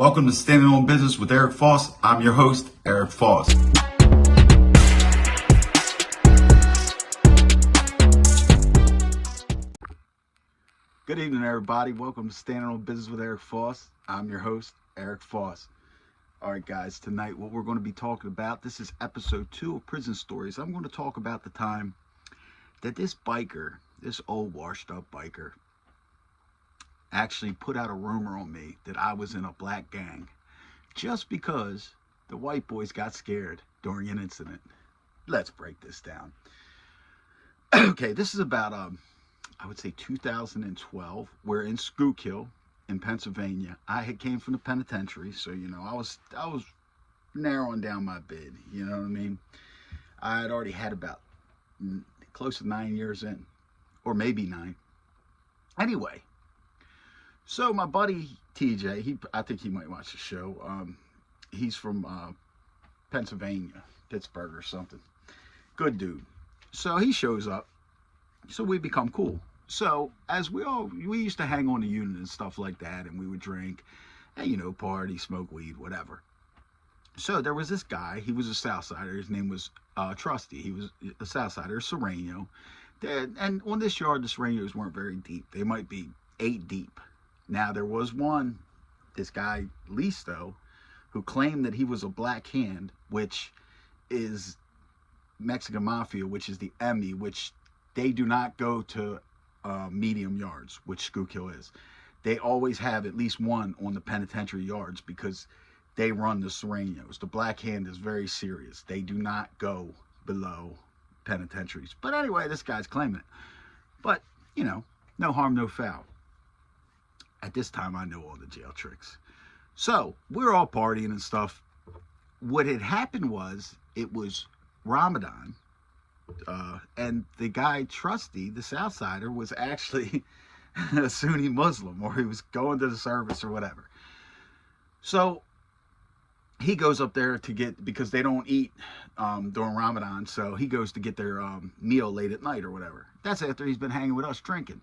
Welcome to Standing on Business with Eric Foss. I'm your host, Eric Foss. Good evening, everybody. Welcome to Standing on Business with Eric Foss. I'm your host, Eric Foss. All right, guys, tonight what we're going to be talking about, this is episode 2 of Prison Stories. I'm going to talk about the time that this biker, this old washed up biker, actually put out a rumor on me that I was in a black gang just because the white boys got scared during an incident. Let's break this down. Okay, this is about I would say 2012. We're in Schuylkill in Pennsylvania. I had came from the penitentiary, so I was narrowing down my bid, you know what I mean? I had already had about close to 9 years in, or maybe 9. Anyway, so my buddy TJ, I think he might watch the show. He's from Pennsylvania, Pittsburgh or something. Good dude. So he shows up. So we become cool. So as we used to hang on the unit and stuff like that, and we would drink and party, smoke weed, whatever. So there was this guy. He was a Southsider. His name was Trusty. He was a Southsider, Sereno. And on this yard, the Serenos weren't very deep. They might be 8 deep. Now, there was one, this guy, Listo, who claimed that he was a Black Hand, which is Mexican Mafia, which is the Emmy, which they do not go to medium yards, which Schuylkill is. They always have at least one on the penitentiary yards because they run the Serenos. The Black Hand is very serious. They do not go below penitentiaries. But anyway, this guy's claiming it. But, no harm, no foul. At this time, I know all the jail tricks. So, we're all partying and stuff. What had happened was, it was Ramadan, and the guy, Trusty, the Southsider, was actually a Sunni Muslim, or he was going to the service or whatever. So, he goes up there to get, because they don't eat during Ramadan, so he goes to get their meal late at night or whatever. That's after he's been hanging with us drinking.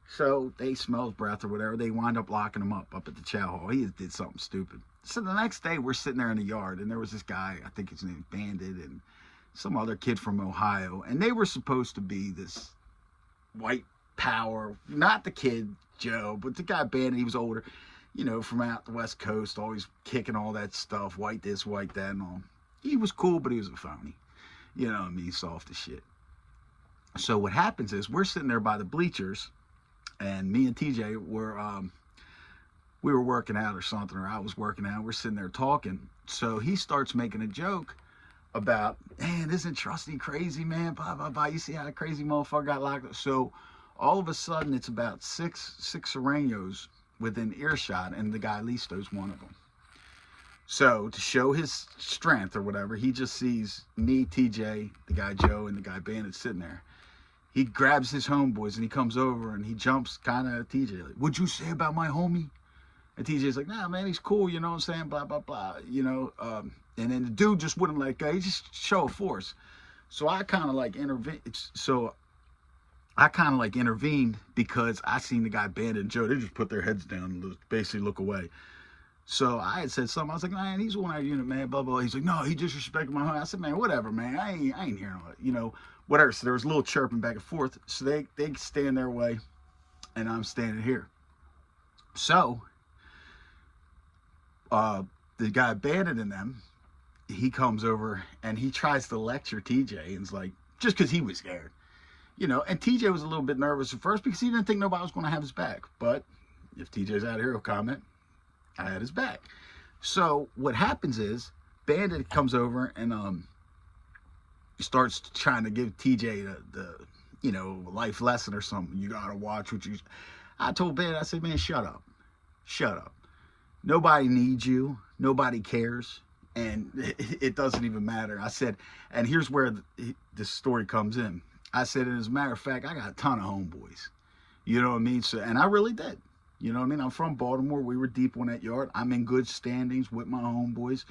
So they smell his breath or whatever. They wind up locking him up at the chow hall. He did something stupid. So the next day we're sitting there in the yard, and there was this guy, I think his name is Bandit, and some other kid from Ohio. And they were supposed to be this white power, not the kid Joe, but the guy Bandit. He was older, from out the West Coast, always kicking all that stuff, white this, white that, and all. He was cool, but he was a phony. Soft as shit. So what happens is we're sitting there by the bleachers, and me and TJ we were working out or something, or I was working out. We're sitting there talking. So he starts making a joke about, man, isn't Trusty crazy, man? Blah, blah, blah. You see how the crazy motherfucker got locked up? So all of a sudden, it's about six Serenos within earshot, and the guy Listo's one of them. So to show his strength or whatever, he just sees me, TJ, the guy Joe, and the guy Bandit sitting there. He grabs his homeboys and he comes over and he jumps kind of at TJ. Like, what'd you say about my homie? And TJ's like, nah, man, he's cool, you know what I'm saying? Blah, blah, blah, And then the dude just wouldn't let go. He just showed force. So I kind of like intervened. Intervened because I seen the guy Bandit and Joe. They just put their heads down and basically look away. So I had said something. I was like, man, he's one of our unit, man, blah, blah. He's like, no, he disrespected my homie. I said, man, whatever, man. I ain't hearing all that, whatever. So there was a little chirping back and forth. So they stand their way, and I'm standing here. So the guy Bandit in them, he comes over and he tries to lecture TJ, and it's like, just because he was scared, and TJ was a little bit nervous at first because he didn't think nobody was going to have his back. But if TJ's out here, he'll comment, I had his back. So what happens is Bandit comes over and starts trying to give TJ the life lesson or something. You gotta watch what you. I told Bandit, I said, man, shut up. Nobody needs you. Nobody cares, and it doesn't even matter. I said, and here's where this story comes in. I said, and as a matter of fact, I got a ton of homeboys. You know what I mean? So, and I really did. You know what I mean? I'm from Baltimore. We were deep on that yard. I'm in good standings with my homeboys.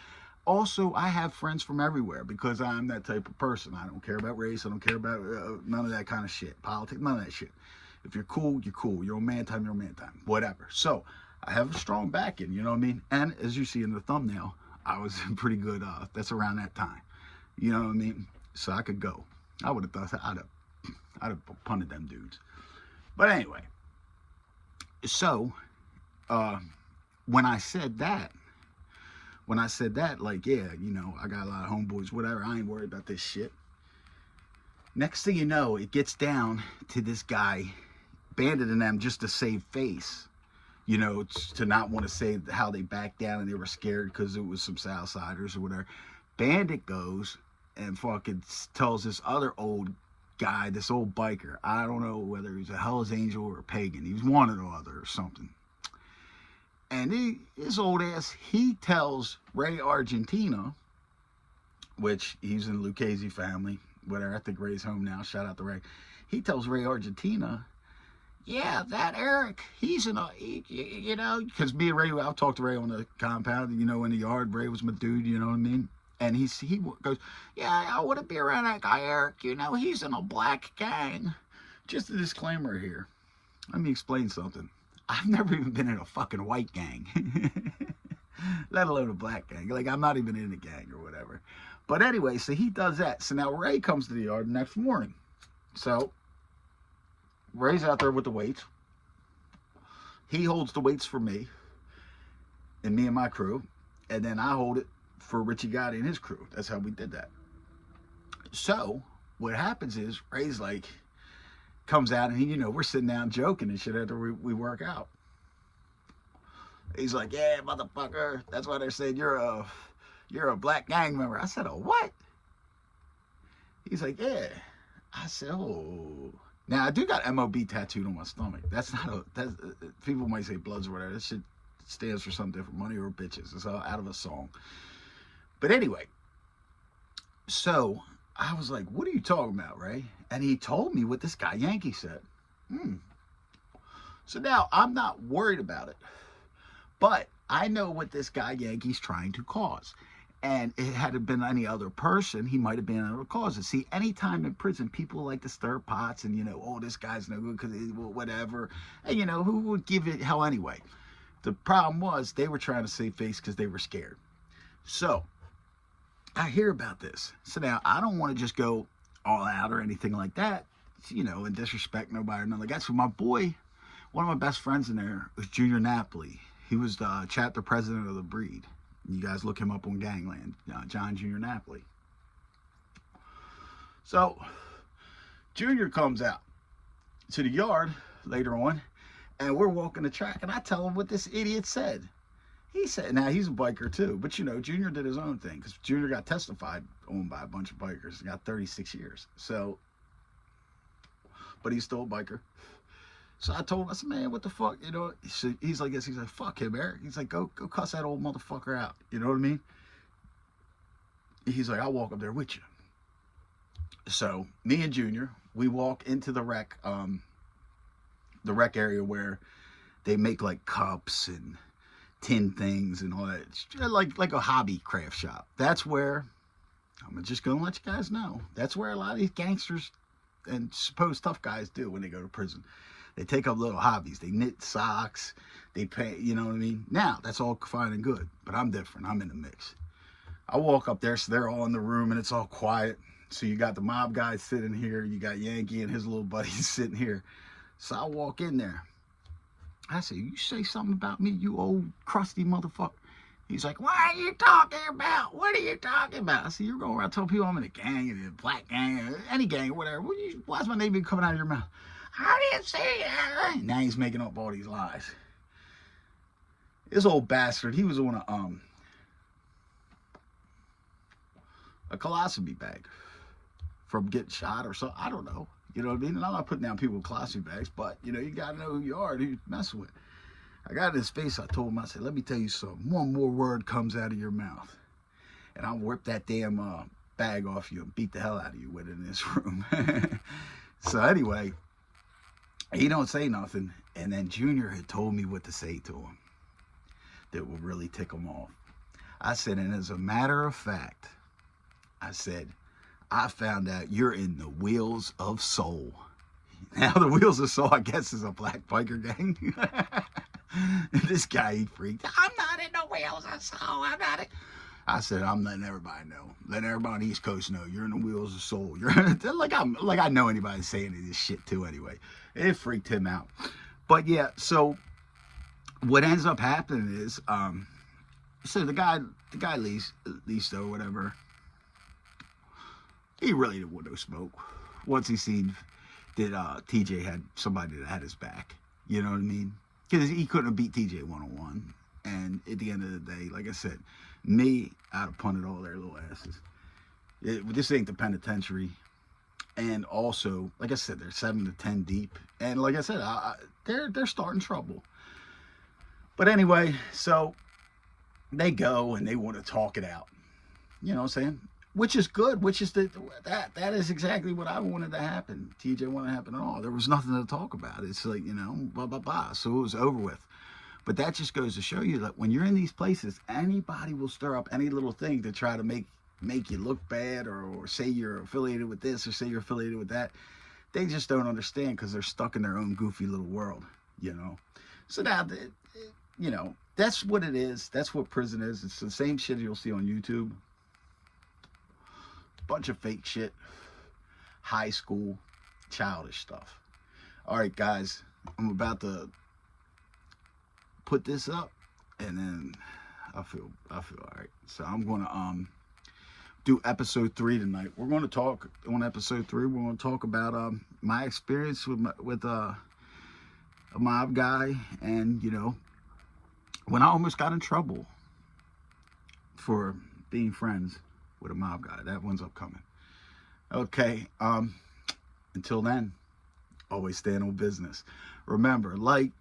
Also, I have friends from everywhere because I'm that type of person. I don't care about race. I don't care about none of that kind of shit. Politics, none of that shit. If you're cool, you're cool. You're on man time, you're on man time. Whatever. So I have a strong backing, you know what I mean? And as you see in the thumbnail, I was in pretty good, that's around that time. You know what I mean? So I could go. I would have thought I'd have punted them dudes. But anyway, so when I said that, like, yeah, you know, I got a lot of homeboys, whatever, I ain't worried about this shit. Next thing you know, it gets down to this guy banditing them just to save face. You know, to not want to say how they backed down and they were scared because it was some Southsiders or whatever. Bandit goes and fucking tells this other old guy, this old biker, I don't know whether he's a Hell's Angel or a pagan. He was one or the other or something. And his old ass, he tells Ray Argentina, which he's in the Lucchese family, whatever, I think Ray's home now, shout out to Ray. He tells Ray Argentina, yeah, that Eric, he's you know, because me and Ray, I've talked to Ray on the compound, you know, in the yard. Ray was my dude, you know what I mean? And he goes, yeah, I wouldn't be around that guy, Eric. You know, he's in a black gang. Just a disclaimer here. Let me explain something. I've never even been in a fucking white gang, let alone a black gang. Like, I'm not even in a gang or whatever. But anyway, so he does that. So now Ray comes to the yard the next morning. So Ray's out there with the weights. He holds the weights for me and my crew. And then I hold it for Richie Gotti and his crew. That's how we did that. So what happens is Ray's like, comes out and he, you know, we're sitting down joking and shit after we work out. He's like, yeah, motherfucker, that's why they're saying you're a black gang member. I said, a what? He's like, yeah. I said, oh. Now I do got MOB tattooed on my stomach. That's not people might say Bloods or whatever. That shit stands for something different. Money or bitches. It's all out of a song. But anyway, so I was like, what are you talking about, Ray? And he told me what this guy Yankee said. So now I'm not worried about it. But I know what this guy Yankee's trying to cause. And it had it been any other person, he might have been able to cause it. See, anytime in prison, people like to stir pots and, you know, oh, this guy's no good because whatever. And, you know, who would give it hell anyway? The problem was they were trying to save face because they were scared. So I hear about this. So now I don't want to just go all out or anything like that, you know, and disrespect nobody or nothing like that. So my boy, one of my best friends in there was Junior Napoli. He was the chapter president of the Breed. You guys look him up on Gangland, John Junior Napoli. So Junior comes out to the yard later on, and we're walking the track, and I tell him what this idiot said. He said, now he's a biker too, but you know, Junior did his own thing because Junior got testified on by a bunch of bikers. He got 36 years. So, but he's still a biker. So I told him, I said, man, what the fuck, you know? He's like, fuck him, Eric. He's like, go cuss that old motherfucker out. You know what I mean? He's like, I'll walk up there with you. So me and Junior, we walk into the rec area where they make like cups and tin things and all that. It's like a hobby craft shop. That's where, I'm just going to let you guys know, that's where a lot of these gangsters and supposed tough guys do when they go to prison. They take up little hobbies. They knit socks. They pay, you know what I mean? Now, that's all fine and good, but I'm different. I'm in the mix. I walk up there, so they're all in the room, and it's all quiet. So you got the mob guys sitting here. You got Yankee and his little buddies sitting here. So I walk in there. I say, you say something about me, you old crusty motherfucker. He's like, what are you talking about? What are you talking about? I said, you're going around telling people I'm in a gang, a black gang, or any gang, or whatever. Why's my name even coming out of your mouth? I didn't say that. Now he's making up all these lies. This old bastard, he was on a colostomy bag from getting shot or something. I don't know. You know what I mean? And I'm not putting down people with colostomy bags, but, you know, you got to know who you are, who you're messing with. I got in his face. I told him, I said, let me tell you something. One more word comes out of your mouth, and I'll whip that damn bag off you and beat the hell out of you with it in this room. So anyway, he don't say nothing. And then Junior had told me what to say to him that would really tick him off. I said, and as a matter of fact, I said, I found out you're in the Wheels of Soul. Now, the Wheels of Soul, I guess, is a black biker gang. And this guy, he freaked. I'm not in the wheels of soul. I'm not. I said, I'm letting everybody know. Letting everybody on the East Coast know you're in the wheels of soul. You're like I know anybody saying any of this shit too. Anyway, it freaked him out. But yeah, so what ends up happening is, so the guy Listo or whatever, he really didn't want no smoke. Once he seen that TJ had somebody that had his back, you know what I mean? Because he couldn't have beat TJ one-on-one. And at the end of the day, like I said, me, I'd have punted all their little asses. This ain't the penitentiary. And also, like I said, they're 7 to 10 deep. And like I said, they're starting trouble. But anyway, so they go and they want to talk it out. You know what I'm saying? Which is good. Which is that is exactly what I wanted to happen. TJ wanted to happen at all. There was nothing to talk about. It's like, you know, blah, blah, blah. So it was over with. But that just goes to show you that when you're in these places, anybody will stir up any little thing to try to make you look bad, or say you're affiliated with this, or say you're affiliated with that. They just don't understand because they're stuck in their own goofy little world, you know. So now, you know, that's what it is. That's what prison is. It's the same shit you'll see on YouTube. Bunch of fake shit. High school, childish stuff. All right, guys, I'm about to put this up, and then I feel all right. So I'm gonna do episode 3 tonight. We're going to talk on episode 3. We're going to talk about my experience with a mob guy, and you know, when I almost got in trouble for being friends with a mob guy. That one's upcoming. Okay. Until then, always stand on business. Remember, like,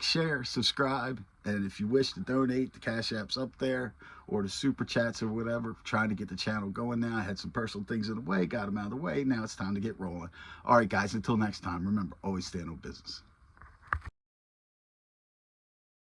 share, subscribe, and if you wish to donate, the Cash App's up there, or the Super Chats or whatever. Trying to get the channel going now. I had some personal things in the way, got them out of the way. Now it's time to get rolling. All right, guys, until next time, remember, always stand on business.